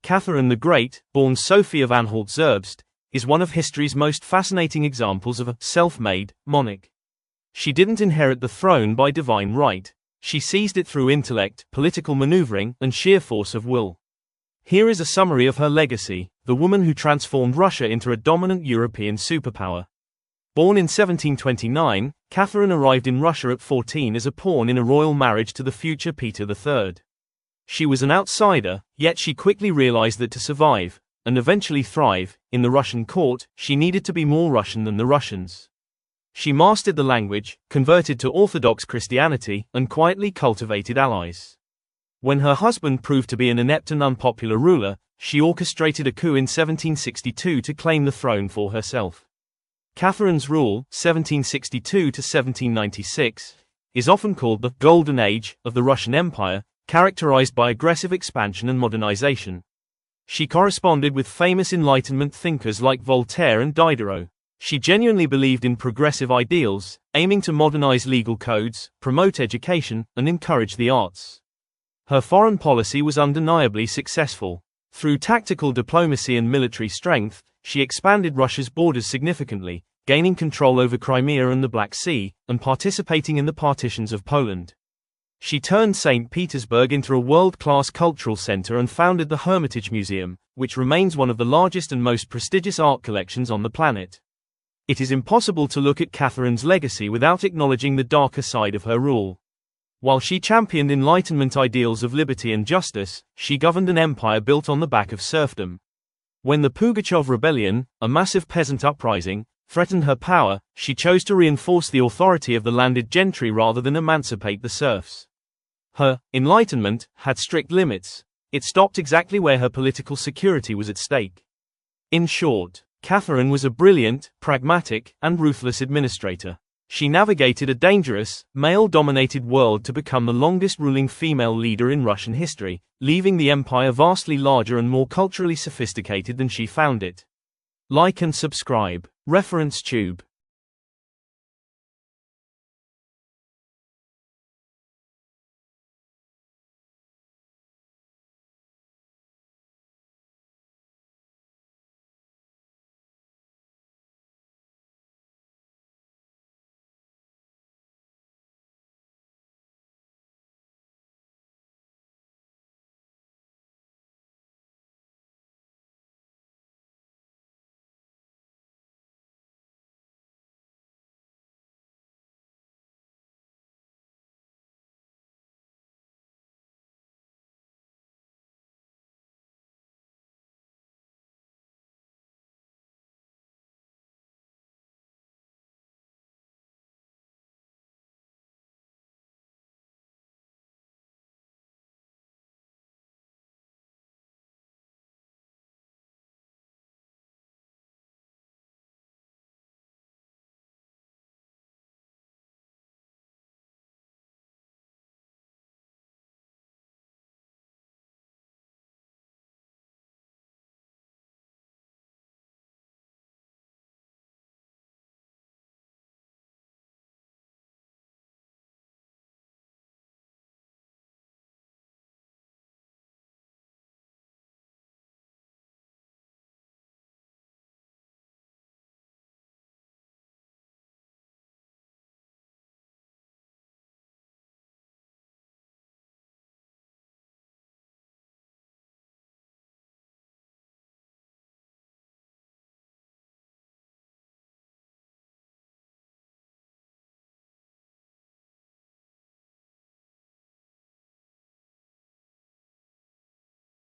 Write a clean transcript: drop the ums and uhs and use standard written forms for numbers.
Catherine the Great, born Sophie of Anhalt-Zerbst, is one of history's most fascinating examples of a self-made monarch. She didn't inherit the throne by divine right. She seized it through intellect, political maneuvering, and sheer force of will. Here is a summary of her legacy, the woman who transformed Russia into a dominant European superpower. Born in 1729, Catherine arrived in Russia at 14 as a pawn in a royal marriage to the future Peter III. She was an outsider, yet she quickly realized that to survive, and eventually thrive, in the Russian court, she needed to be more Russian than the Russians. She mastered the language, converted to Orthodox Christianity, and quietly cultivated allies. When her husband proved to be an inept and unpopular ruler, she orchestrated a coup in 1762 to claim the throne for herself. Catherine's rule, 1762 to 1796, is often called the Golden Age of the Russian Empire, characterized by aggressive expansion and modernization. She corresponded with famous Enlightenment thinkers like Voltaire and Diderot. She genuinely believed in progressive ideals, aiming to modernize legal codes, promote education, and encourage the arts. Her foreign policy was undeniably successful. Through tactical diplomacy and military strength, she expanded Russia's borders significantly, gaining control over Crimea and the Black Sea, and participating in the partitions of Poland. She turned St. Petersburg into a world-class cultural center and founded the Hermitage Museum, which remains one of the largest and most prestigious art collections on the planet. It is impossible to look at Catherine's legacy without acknowledging the darker side of her rule. While she championed Enlightenment ideals of liberty and justice, she governed an empire built on the back of serfdom. When the Pugachev Rebellion, a massive peasant uprising, threatened her power, she chose to reinforce the authority of the landed gentry rather than emancipate the serfs. Her Enlightenment had strict limits. It stopped exactly where her political security was at stake. In short, Catherine was a brilliant, pragmatic, and ruthless administrator. She navigated a dangerous, male-dominated world to become the longest-ruling female leader in Russian history, leaving the empire vastly larger and more culturally sophisticated than she found it. Like and subscribe. Reference Tube.